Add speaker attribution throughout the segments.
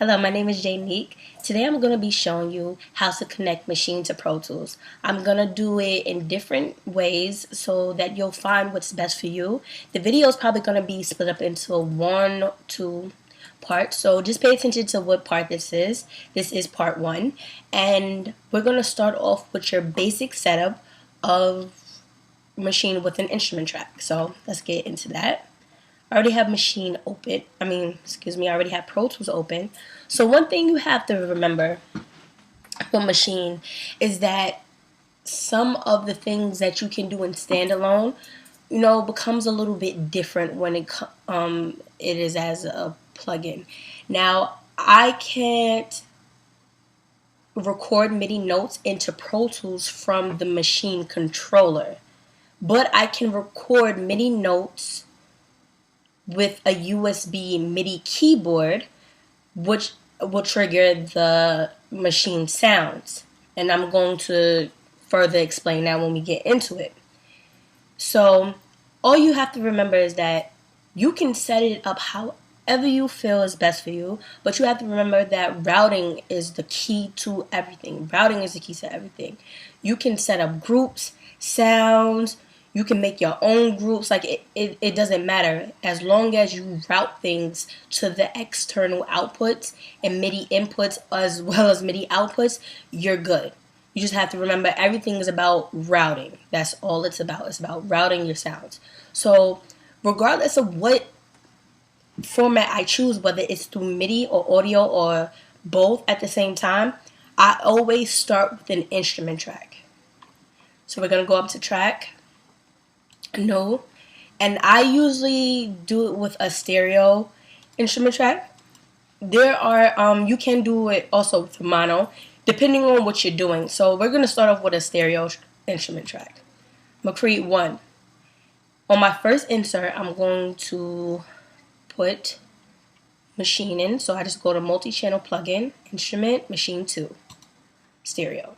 Speaker 1: Hello, my name is Jnique. Today I'm going to be showing you how to connect Maschine to Pro Tools. I'm going to do it in different ways so that you'll find what's best for you. The video is probably going to be split up into 1 or 2 parts, so just pay attention to what part this is. This is part 1, and we're going to start off with your basic setup of Maschine with an instrument track. So let's get into that. I already have Maschine open. I already have Pro Tools open. So one thing you have to remember with Maschine is that some of the things that you can do in standalone, becomes a little bit different when it is as a plugin. Now, I can't record MIDI notes into Pro Tools from the Maschine controller, but I can record MIDI notes with a USB MIDI keyboard, which will trigger the Maschine sounds. And I'm going to further explain that when we get into it. So all you have to remember is that you can set it up however you feel is best for you, but you have to remember that routing is the key to everything. Routing is the key to everything. You can set up groups, sounds. You can make your own groups. It doesn't matter. As long as you route things to the external outputs and MIDI inputs as well as MIDI outputs, you're good. You just have to remember everything is about routing. That's all it's about. It's about routing your sounds. So regardless of what format I choose, whether it's through MIDI or audio or both at the same time, I always start with an instrument track. So we're going to go up to track. No, and I usually do it with a stereo instrument track. There are you can do it also with mono, depending on what you're doing. So we're gonna start off with a stereo instrument track. I'm gonna create one. On my first insert, I'm going to put Maschine in. So I just go to multi-channel plugin, instrument, Maschine 2, stereo.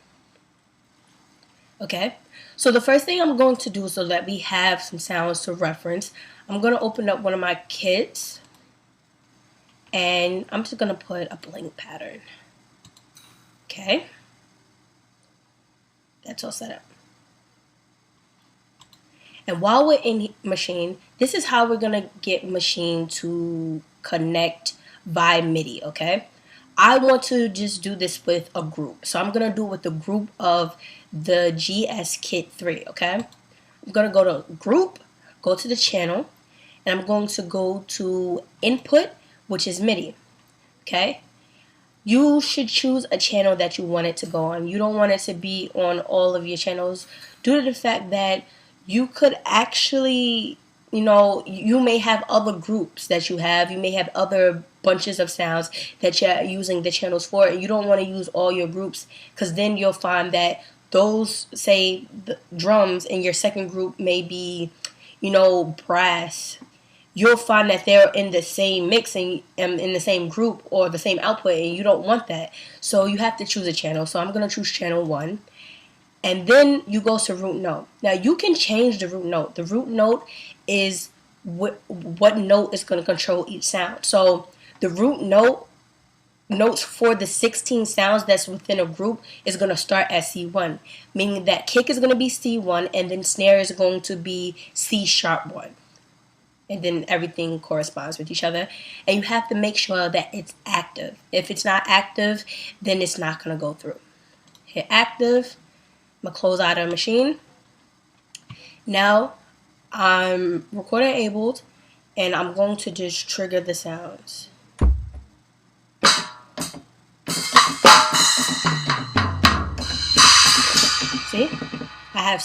Speaker 1: Okay, so the first thing I'm going to do so that we have some sounds to reference, I'm going to open up one of my kits and I'm just going to put a blank pattern. Okay, that's all set up. And while we're in Maschine, this is how we're going to get Maschine to connect via MIDI, okay? I want to just do this with a group. So I'm going to do it with the group of the GS Kit 3, okay? I'm going to go to group, go to the channel, and I'm going to go to input, which is MIDI, okay? You should choose a channel that you want it to go on. You don't want it to be on all of your channels due to the fact that you could actually, you may have other groups that you have. You may have other bunches of sounds that you're using the channels for, and you don't want to use all your groups because then you'll find that those, say, the drums in your second group may be, brass. You'll find that they're in the same mix and in the same group or the same output, and you don't want that. So you have to choose a channel. So I'm going to choose channel 1. And then you go to root note. Now you can change the root note. The root note is what note is going to control each sound. So the root notes for the 16 sounds that's within a group is going to start at C1, meaning that kick is going to be C1 and then snare is going to be C#1. And then everything corresponds with each other. And you have to make sure that it's active. If it's not active, then it's not going to go through. Hit active. I'm going to close out of Maschine. Now I'm recording enabled and I'm going to just trigger the sounds. See? I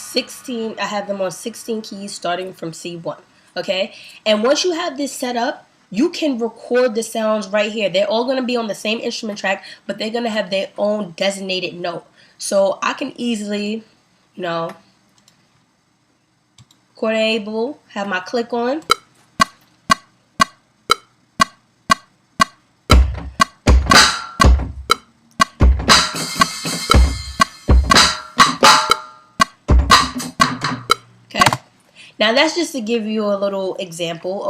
Speaker 1: have them on 16 keys starting from C1. Okay? And once you have this set up, you can record the sounds right here. They're all going to be on the same instrument track, but they're going to have their own designated note. So I can easily, record enable, have my click on. Okay. Now that's just to give you a little example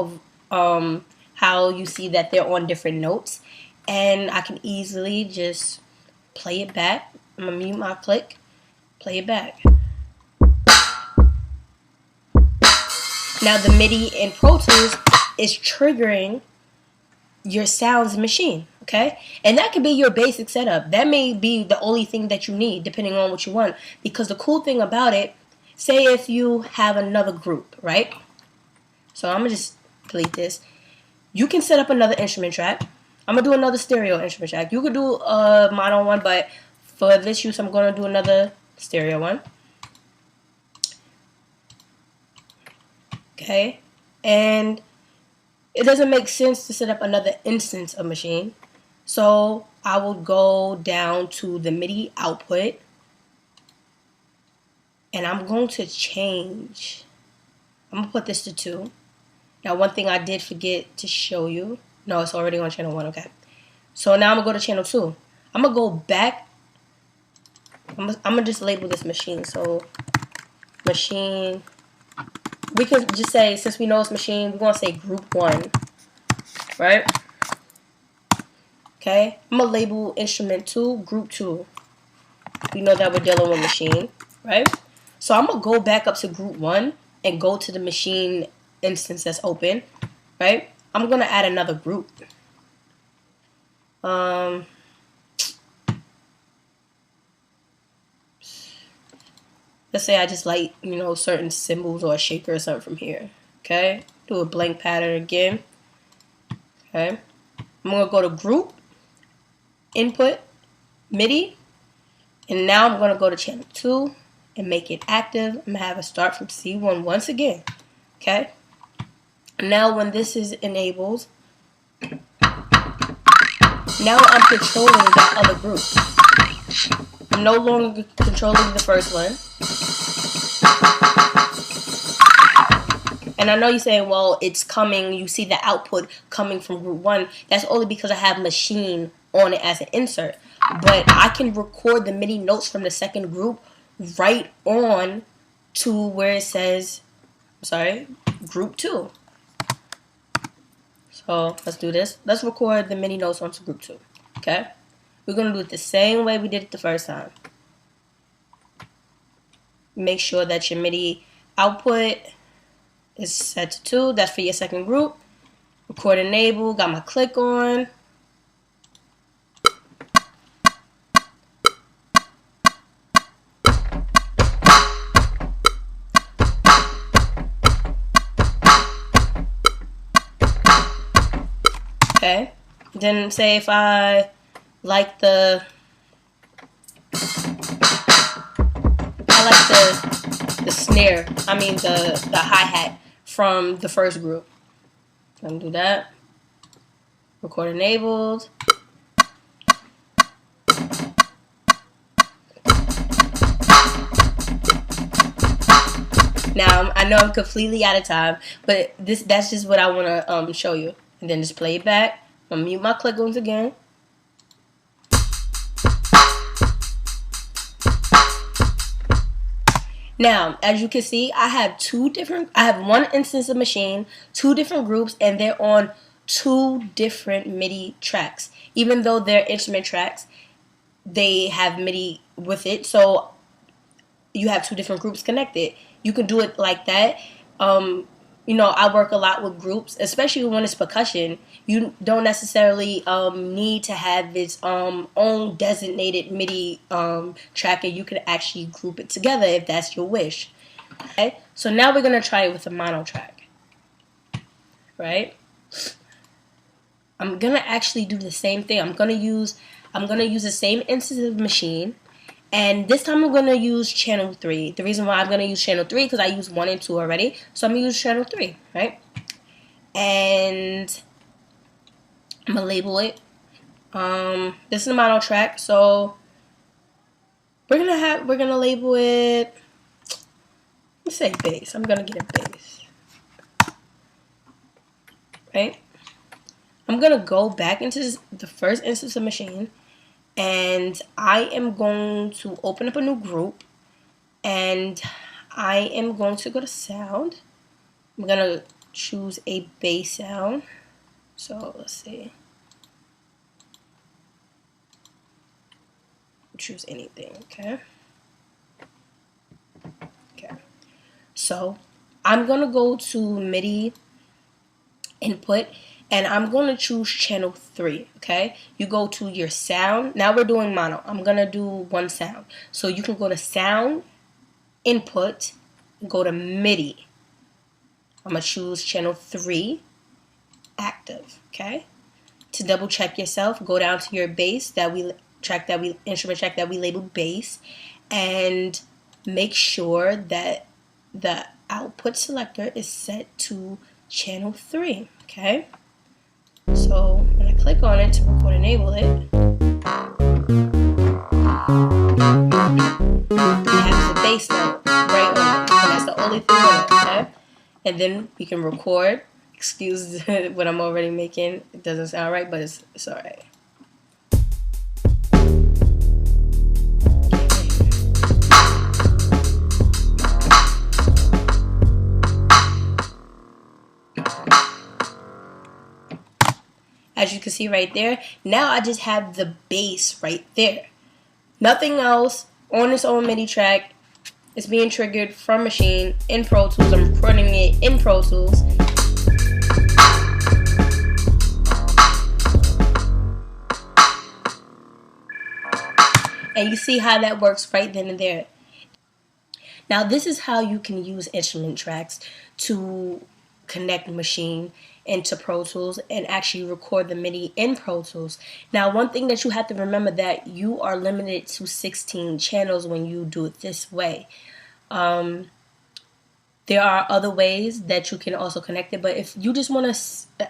Speaker 1: of how you see that they're on different notes. and I can easily just play it back. I'm gonna mute my click, play it back. Now the MIDI in Pro Tools is triggering your sounds machine, okay? And that could be your basic setup. That may be the only thing that you need, depending on what you want. Because the cool thing about it, say if you have another group, right? So I'm gonna just delete this. You can set up another instrument track. I'm gonna do another stereo instrument track. You could do a mono one, but for this use, I'm gonna do another stereo one. Okay, and it doesn't make sense to set up another instance of machine. So I will go down to the MIDI output, and I'm going to change. I'm gonna put this to 2. Now, one thing I did forget to show you. No, it's already on channel 1. Okay. So now I'm gonna go to channel 2. I'm gonna go back. I'm gonna just label this machine. So machine. We can just say, since we know it's machine, we're gonna say group 1, right? Okay. I'm gonna label instrument 2 group 2. We know that we're dealing with machine, right? So I'm gonna go back up to group 1 and go to the machine instance that's open, right? I'm gonna add another group. Let's say I just like, certain symbols or a shaker or something from here. Okay, do a blank pattern again. Okay, I'm gonna go to group, input, MIDI, and now I'm gonna go to channel 2 and make it active. I'm gonna have it start from C1 once again. Okay, now when this is enabled, now I'm controlling that other group. I'm no longer controlling the first one. And I know you're saying, well, it's coming, you see the output coming from group 1. That's only because I have machine on it as an insert. But I can record the MIDI notes from the second group right on to where it says, group 2. So let's do this. Let's record the MIDI notes onto group 2. Okay? We're going to do it the same way we did it the first time. Make sure that your MIDI output is set to 2. That's for your second group. Record enable. Got my click on. Okay. Then say if I like the snare. I mean the hi-hat from the first group. Let me do that. Record enabled. Now I know I'm completely out of time, but that's just what I want to show you. And then just play it back. I'm gonna mute my click once again. Now, as you can see, I have one instance of machine, 2 different groups, and they're on 2 different MIDI tracks. Even though they're instrument tracks, they have MIDI with it, so you have 2 different groups connected. You can do it like that. I work a lot with groups, especially when it's percussion. You don't necessarily need to have its own designated MIDI track, and you can actually group it together if that's your wish. Okay, so now we're gonna try it with a mono track. Right? I'm gonna actually do the same thing. I'm gonna use the same instance of machine. And this time I'm going to use channel 3. The reason why I'm going to use channel 3 because I used 1 and 2 already. So I'm going to use channel 3, right? And I'm going to label it. This is a mono track. So we're going to label it, let's say bass. I'm going to get a bass. Right? I'm going to go back into the first instance of machine. And I am going to open up a new group, and I am going to go to sound. I'm going to choose a bass sound. So let's see. choose anything. Okay. So I'm gonna go to MIDI input, and I'm gonna choose channel 3. Okay, you go to your sound. Now we're doing mono. I'm gonna do one sound, so you can go to sound input, go to MIDI. I'm gonna choose channel 3 active. Okay, to double check yourself, go down to your bass instrument track that we labeled bass, and make sure that the output selector is set to channel 3. Okay, so when I click on it to record enable it, it has the bass note right on it, and that's the only thing on it. Okay, and then we can record. Excuse what I'm already making. It doesn't sound right, but it's alright. As you can see right there, now I just have the bass right there. Nothing else on its own MIDI track. It's being triggered from Maschine in Pro Tools. I'm recording it in Pro Tools. And you see how that works right then and there. Now this is how you can use instrument tracks to connect Maschine into Pro Tools and actually record the MIDI in Pro Tools. Now one thing that you have to remember, that you are limited to 16 channels when you do it this way. There are other ways that you can also connect it, but if you just want a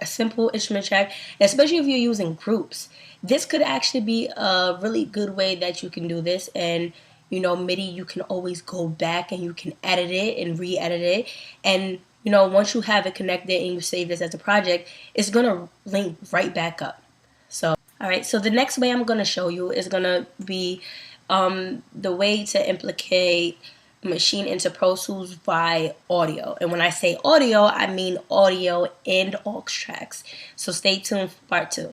Speaker 1: simple instrument track, especially if you're using groups, this could actually be a really good way that you can do this. And you know, MIDI, you can always go back and you can edit it and re-edit it. And you know, once you have it connected and you save this as a project, it's gonna link right back up. So, alright, so the next way I'm gonna show you is gonna be the way to implicate Maschine into Pro Tools by audio. And when I say audio, I mean audio and aux tracks. So stay tuned for part 2.